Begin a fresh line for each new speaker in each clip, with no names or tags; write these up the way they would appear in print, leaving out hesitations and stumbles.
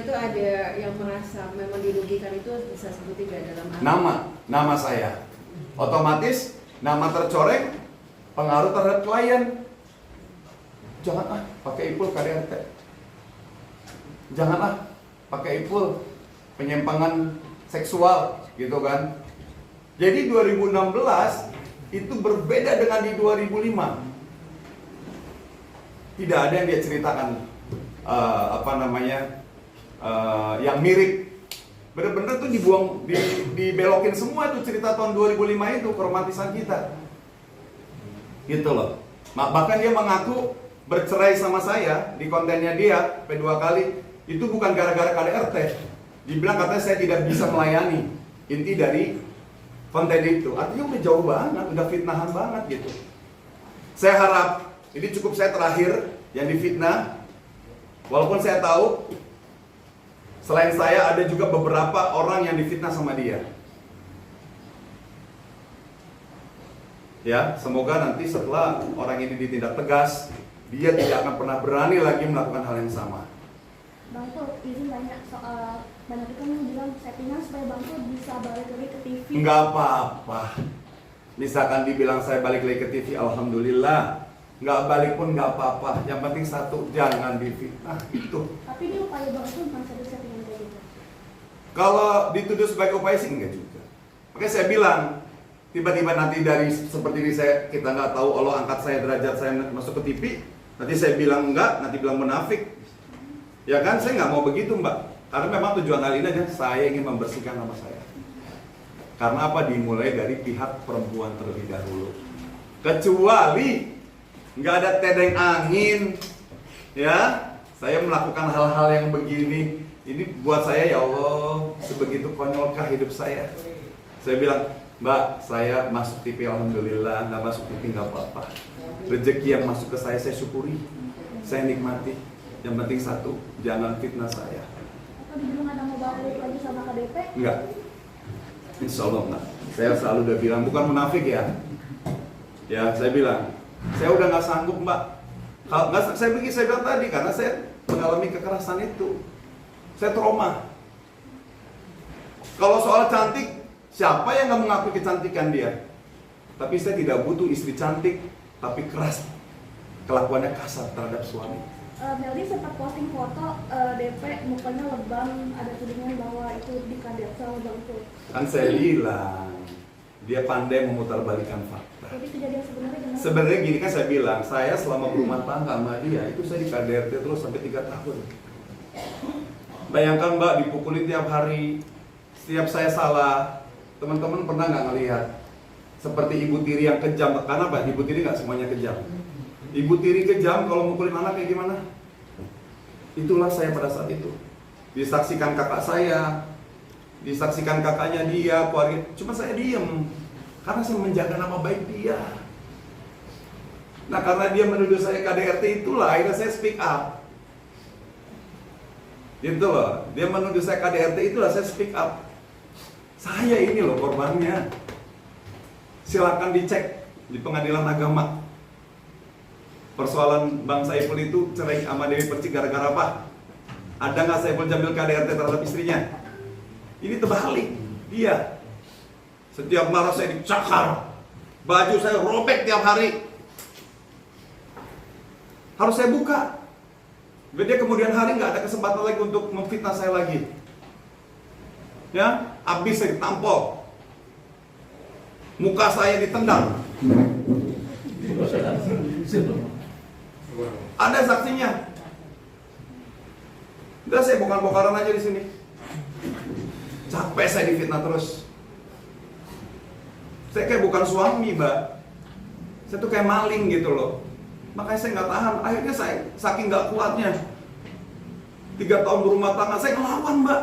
Itu ada yang merasa memang dirugikan, itu bisa sebut tidak dalam
nama saya otomatis nama tercoreng, pengaruh terhadap klien. Jangan pakai ipul KDRT, jangan pakai ipul penyimpangan seksual gitu kan. Jadi 2016 itu berbeda dengan di 2005. Tidak ada yang dia ceritakan yang mirip. Bener-bener tuh dibuang, dibelokin semua tuh cerita tahun 2005 itu, keromantisan kita. Gitu loh. Bahkan dia mengaku bercerai sama saya di kontennya dia, P2 kali. Itu bukan gara-gara KDRT. Dibilang katanya saya tidak bisa melayani. Inti dari konten itu. Artinya udah jauh banget, udah fitnahan banget gitu. Saya harap, ini cukup saya terakhir yang difitnah. Walaupun saya tahu selain saya ada juga beberapa orang yang difitnah sama dia. Ya, semoga nanti setelah orang ini ditindak tegas, dia tidak akan pernah berani lagi melakukan hal yang sama.
Bang tuh, izin banyak soal banyak itu yang bilang settingan supaya Bang tuh bisa balik lagi ke TV.
Enggak apa-apa. Misalkan dibilang saya balik lagi ke TV, alhamdulillah. Nggak balik pun nggak apa-apa. Yang penting satu, jangan difitnah itu.
Tapi ini upaya Bang tuh bukan satu settingan kayak gitu.
Kalau dituduh sebagai upaya sih enggak juga. Makanya saya bilang, tiba-tiba nanti dari seperti ini kita nggak tahu Allah angkat saya, derajat saya masuk ke TV, nanti saya bilang enggak, nanti bilang munafik. Ya kan, saya nggak mau begitu Mbak. Karena memang tujuan hal ini aja, saya ingin membersihkan nama saya. Karena apa? Dimulai dari pihak perempuan terlebih dahulu. Kecuali nggak ada tedeng angin, ya, saya melakukan hal-hal yang begini. Ini buat saya, ya Allah, sebegitu konyolkah hidup saya. Saya bilang, Mbak, saya masuk TV alhamdulillah, nggak masuk TV nggak apa-apa. Rezeki yang masuk ke saya syukuri, saya nikmati. Yang penting satu, jangan fitnah saya.
Apa dibilang ada mau balik lagi sama KDP?
Enggak, insya Allah enggak. Saya selalu udah bilang, bukan munafik ya. Ya, saya bilang, saya udah nggak sanggup Mbak. Kalau nggak, saya bilang tadi, karena saya mengalami kekerasan itu. Saya trauma. Kalau soal cantik, siapa yang nggak mengakui kecantikan dia? Tapi saya tidak butuh istri cantik, tapi keras. Kelakuannya kasar terhadap suami.
Meldi sempat posting foto DP mukanya lebam, ada tudingan bahwa itu di KDRT sama Bang tuh.
Kan saya bilang, dia pandai memutarbalikkan fakta.
Jadi kejadian sebenarnya gimana?
Sebenarnya gini kan saya bilang, saya selama berumah tangga sama dia, itu saya di KDRT terus sampai 3 tahun. Bayangkan Mbak, dipukulin tiap hari, setiap saya salah. Teman-teman pernah nggak ngelihat seperti Ibu Tiri yang kejam? Karena Mbak, Ibu Tiri nggak semuanya kejam. Ibu Tiri kejam kalau mukulin anak kayak gimana? Itulah saya pada saat itu. Disaksikan kakak saya, disaksikan kakaknya dia, keluarga. Cuma saya diem, karena saya menjaga nama baik dia. Nah, karena dia menuduh saya KDRT, itulah akhirnya saya speak up. Gitu loh, dia menuduh saya KDRT, itulah saya speak up. Saya ini loh korbannya. Silakan dicek di pengadilan agama. Persoalan Bang Saiful itu cerai sama Dewi Persik gara-gara apa? Ada nggak Saiful Jamil KDRT terhadap istrinya? Ini terbalik. Dia setiap marah saya dicakar, baju saya robek tiap hari, harus saya buka. Dia kemudian hari nggak ada kesempatan lagi untuk memfitnah saya lagi. Ya, habis saya ditampol, muka saya ditendang. Ada saksinya. Udah, saya bongkar-bongkaran aja di sini. Capek saya difitnah terus. Saya kayak bukan suami, Mbak. Saya tuh kayak maling gitu loh. Makanya saya nggak tahan. Akhirnya saya saking nggak kuatnya, 3 tahun berumah tangga saya ngelawan, Mbak.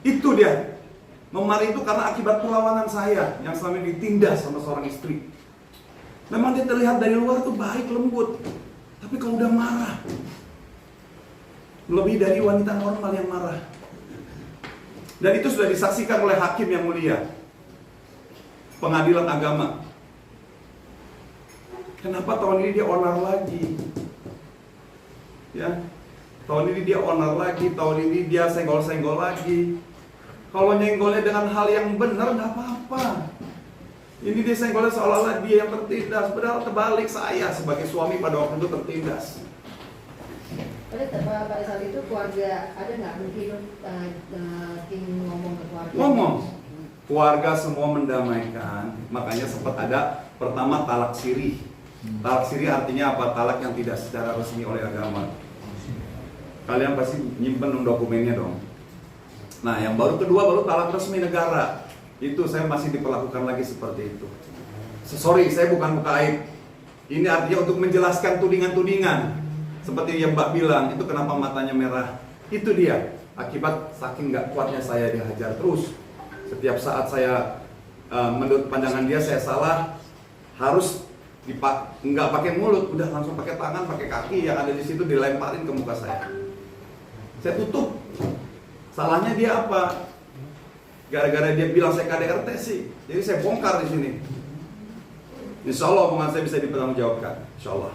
Itu dia. Memari itu karena akibat perlawanan saya yang selama ini ditindas sama seorang istri. Memang dia terlihat dari luar tuh baik, lembut. Tapi kalau udah marah, lebih dari wanita normal yang marah. Dan itu sudah disaksikan oleh hakim yang mulia. pengadilan agama. Kenapa tahun ini dia onar lagi? Ya, tahun ini dia onar lagi, tahun ini dia senggol-senggol lagi. Kalau nyenggolnya dengan hal yang benar nggak apa-apa. Ini dia senggolnya seolah-olah dia yang tertindas, padahal terbalik, saya sebagai suami pada waktu itu tertindas.
Pada saat itu keluarga ada nggak mungkin ngomong ke keluarga?
Ngomong. Keluarga semua mendamaikan. Makanya sempat ada pertama talak sirih. Talak sirih artinya apa? Talak yang tidak secara resmi oleh agama. Kalian pasti nyimpen dokumennya dong. Nah, yang baru kedua baru talak resmi negara. Itu saya masih diperlakukan lagi seperti itu. Sorry, saya bukan buka aib. Ini artinya untuk menjelaskan tudingan-tudingan. Seperti yang Mbak bilang, itu kenapa matanya merah. Itu dia. Akibat saking nggak kuatnya saya dihajar terus. Setiap saat saya menurut pandangan dia saya salah, harus nggak pakai mulut, udah langsung pakai tangan, pakai kaki yang ada di situ dilemparin ke muka saya. Saya tutup. Salahnya dia apa? Gara-gara dia bilang saya KDRT sih, jadi saya bongkar di sini. Insya Allah omongan saya bisa dipertanggungjawabkan. Insya Allah.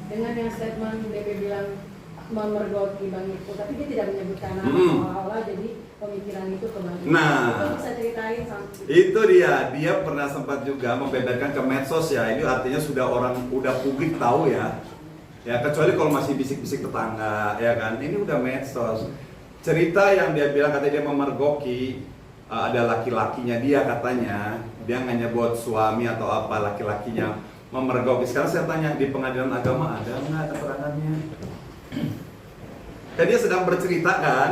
Dengan yang statement DP bilang memergoki Bang Ipul, tapi dia tidak menyebutkan nama seolah-olah jadi pemikiran itu ke Bang Ipul.
Nah,
itu bisa ceritain
itu dia pernah sempat juga membeberkan ke medsos ya. Ini artinya sudah udah publik tahu ya. Ya kecuali kalau masih bisik-bisik tetangga ya kan. Ini udah medsos. Cerita yang dia bilang katanya dia memergoki ada laki-lakinya dia katanya. Dia nggak nyebut suami atau apa, laki-lakinya memergoki. Sekarang saya tanya di pengadilan agama ada nggak keterangannya? Dan dia sedang bercerita kan,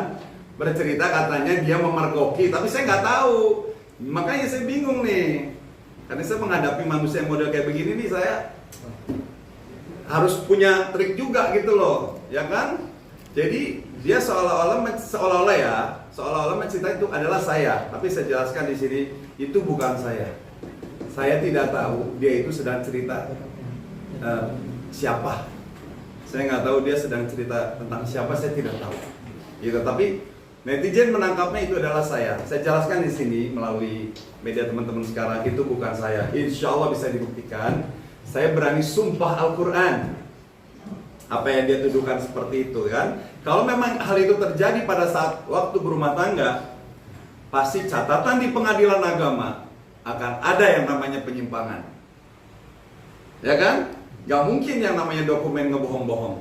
bercerita katanya dia memergoki, tapi saya nggak tahu. Makanya saya bingung nih, karena saya menghadapi manusia yang model kayak begini nih, saya harus punya trik juga gitu loh, ya kan? Jadi dia seolah-olah mencerita itu adalah saya, tapi saya jelaskan di sini itu bukan saya. Saya tidak tahu dia itu sedang cerita siapa. Saya nggak tahu dia sedang cerita tentang siapa, saya tidak tahu. Gitu. Tapi netizen menangkapnya itu adalah saya. Saya jelaskan di sini melalui media teman-teman sekarang itu bukan saya. Insya Allah bisa dibuktikan. Saya berani sumpah Al-Quran. Apa yang dia tuduhkan seperti itu kan? Kalau memang hal itu terjadi pada saat waktu berumah tangga, pasti catatan di pengadilan agama akan ada yang namanya penyimpangan. Ya kan? Gak mungkin yang namanya dokumen ngebohong-bohong.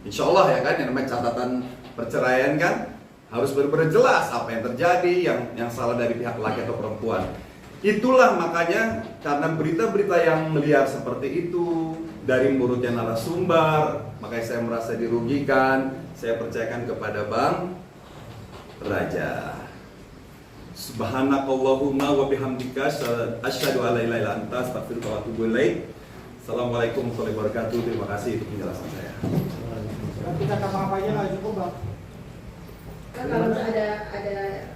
Insya Allah ya kan, yang namanya catatan perceraian kan harus benar-benar jelas apa yang terjadi, yang salah dari pihak laki atau perempuan. Itulah makanya karena berita-berita yang liar seperti itu dari mulutnya narasumber, makanya saya merasa dirugikan. Saya percayakan kepada Bang Raja. Subhanakallahumma wa bihamdika asyhadu an la ilaha illa anta astaghfiruka wa atubu ilaik. Assalamualaikum warahmatullahi wabarakatuh. Terima kasih itu penjelasan saya.
Kita apa aja nggak cukup bang?
Kan kalau ada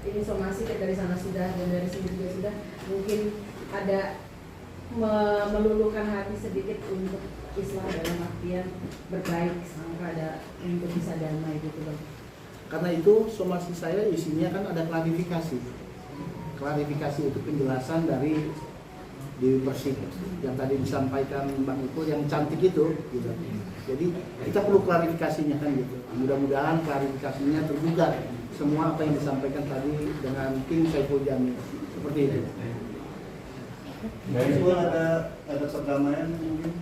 ini somasi dari sana sudah dan dari sini juga sudah, mungkin ada meluluhkan hati sedikit untuk Islam dalam artian berbaik, sampai ada untuk bisa damai gitu bang.
Karena itu somasi saya isinya kan ada klarifikasi. Klarifikasi itu penjelasan dari Dewi Persik yang tadi disampaikan Bang Ipul yang cantik itu gitu. Jadi kita perlu klarifikasinya kan gitu. Mudah-mudahan klarifikasinya terbuka semua apa yang disampaikan tadi dengan King Saiful Jamil seperti itu.
Dari itu ada perdamaian mungkin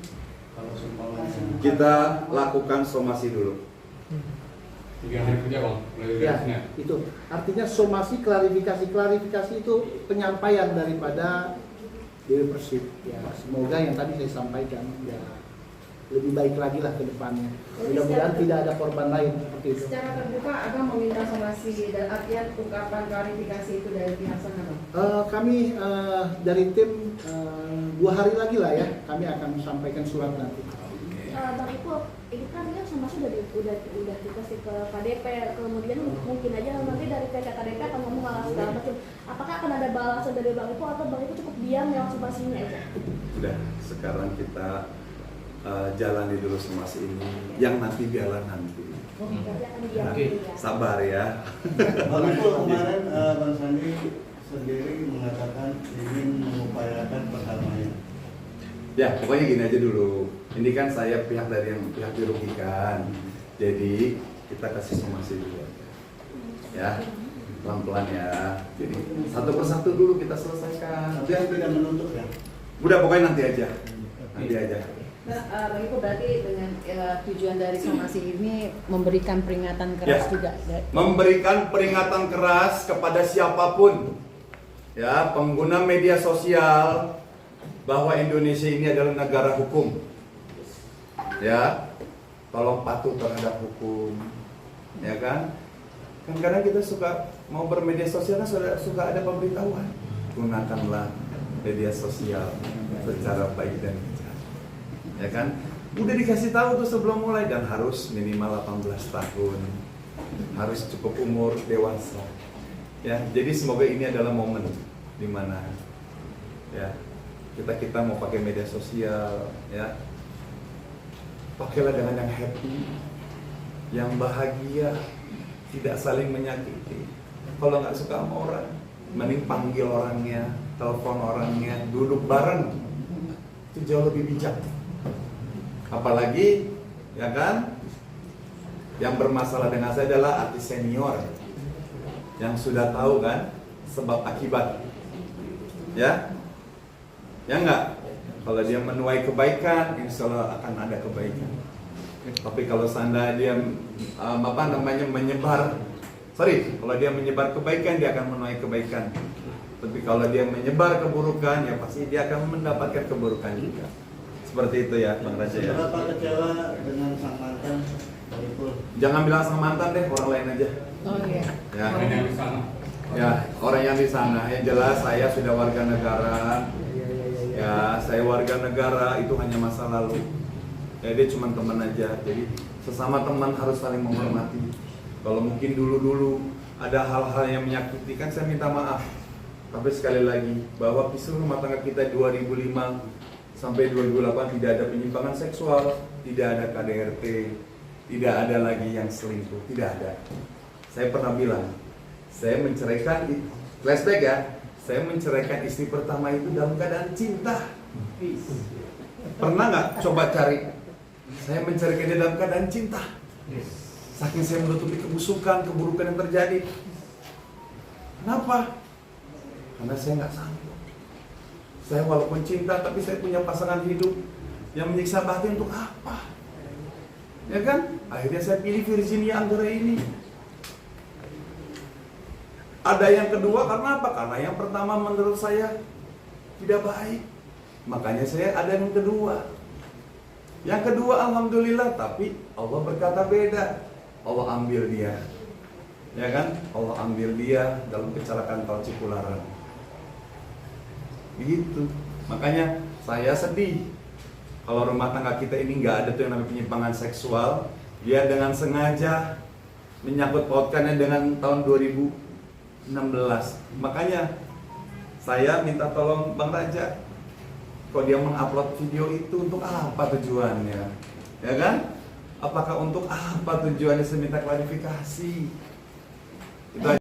kalau seumpamanya
Kita lakukan somasi dulu.
3 hari kerja bang,
Ya, itu artinya somasi klarifikasi itu penyampaian daripada Dewi Persik. Ya, semoga yang tadi saya sampaikan ya lebih baik lagi lah ke depannya. Mudah-mudahan tidak ada korban lain seperti itu.
Secara terbuka Abang meminta somasi dan artian ungkapan klarifikasi itu dari pihak sana bang?
Kami dari tim 2 hari lagi lah ya, kami akan sampaikan surat nanti.
Bang Ipul, ini kan dia sama sudah dikasih ke KDP, kemudian mungkin aja nanti dari pihak KDP akan ngomong hal segala macam. Apakah akan ada balasan dari Bang Ipul atau Bang Ipul cukup diam lewat somasinya aja?
Sudah, sekarang kita jalani dulu somasi ini, yang nanti biarlah nanti.
Berarti akan diam
Oke.
dulu ya.
Sabar ya.
Bang Ipul kemarin Bang Sandi sendiri mengatakan ingin mengupayakan
Ya, pokoknya gini aja dulu. Ini kan saya pihak dari yang pihak dirugikan. Jadi kita kasih somasi dulu aja. Ya, pelan-pelan ya. Jadi satu persatu dulu kita selesaikan.
Tapi yang tidak menuntut ya.
Udah pokoknya nanti aja. Nanti aja.
Nah, Bang Iko berarti dengan tujuan dari somasi ini memberikan peringatan keras
Ya.
juga.
Memberikan peringatan keras kepada siapapun ya pengguna media sosial bahwa Indonesia ini adalah negara hukum. Ya, tolong patuh terhadap hukum. Ya kan? Kan kadang kita suka mau bermedia sosial kan suka ada pemberitahuan. Gunakanlah media sosial secara baik dan bijak. Ya kan? Udah dikasih tahu tuh sebelum mulai dan harus minimal 18 tahun. Harus cukup umur dewasa. Ya, jadi semoga ini adalah momen di mana ya kita mau pakai media sosial ya. Pakailah dengan yang happy, yang bahagia, tidak saling menyakiti. Kalau nggak suka sama orang, mending panggil orangnya, telepon orangnya, duduk bareng. Itu jauh lebih bijak. Apalagi, ya kan, yang bermasalah dengan saya adalah artis senior yang sudah tahu kan sebab akibat, ya enggak. Kalau dia menuai kebaikan, insya Allah akan ada kebaikan. Tapi kalau seandainya dia kalau dia menyebar kebaikan, dia akan menuai kebaikan. Tapi kalau dia menyebar keburukan, ya pasti dia akan mendapatkan keburukan juga. Seperti itu ya, Bang Raja ya.
Seberapa kecewa dengan sang mantan Bang Ipul?
Jangan bilang sang mantan deh, orang lain aja.
Oh iya.
Ya,
Orang yang di sana.
ya orang yang di sana. Yang jelas saya sudah warga negara. Ya, saya warga negara itu hanya masa lalu. Ya, dia cuma teman aja. Jadi sesama teman harus saling menghormati. Kalau mungkin dulu-dulu ada hal-hal yang menyakiti kan saya minta maaf. Tapi sekali lagi bahwa kisah rumah tangga kita 2005 sampai 2008 tidak ada penyimpangan seksual, tidak ada KDRT, tidak ada lagi yang selingkuh, tidak ada. Saya pernah bilang, saya menceraikan, flashback ya, saya menceraikan istri pertama itu dalam keadaan cinta. Pernah nggak coba cari? Saya menceraikan dia dalam keadaan cinta. Saking saya menutupi kebusukan, keburukan yang terjadi. Kenapa? Karena saya nggak sanggup. Saya walaupun cinta, tapi saya punya pasangan hidup yang menyiksa batin untuk apa? Ya kan? Akhirnya saya pilih Virginia Anggara ini. Ada yang kedua karena apa? Karena yang pertama menurut saya tidak baik. Makanya saya ada yang kedua. Yang kedua alhamdulillah, tapi Allah berkata beda. Allah ambil dia. Ya kan? Allah ambil dia dalam kecelakaan tol Cipularang. Begitu. Makanya saya sedih kalau rumah tangga kita ini nggak ada tuh yang namanya penyimpangan seksual. Dia dengan sengaja menyangkut pautkannya dengan tahun 2016. Makanya saya minta tolong Bang Raja, kok dia mengupload video itu untuk apa tujuannya? Ya kan? Apakah untuk apa tujuannya? Saya minta klarifikasi. Itu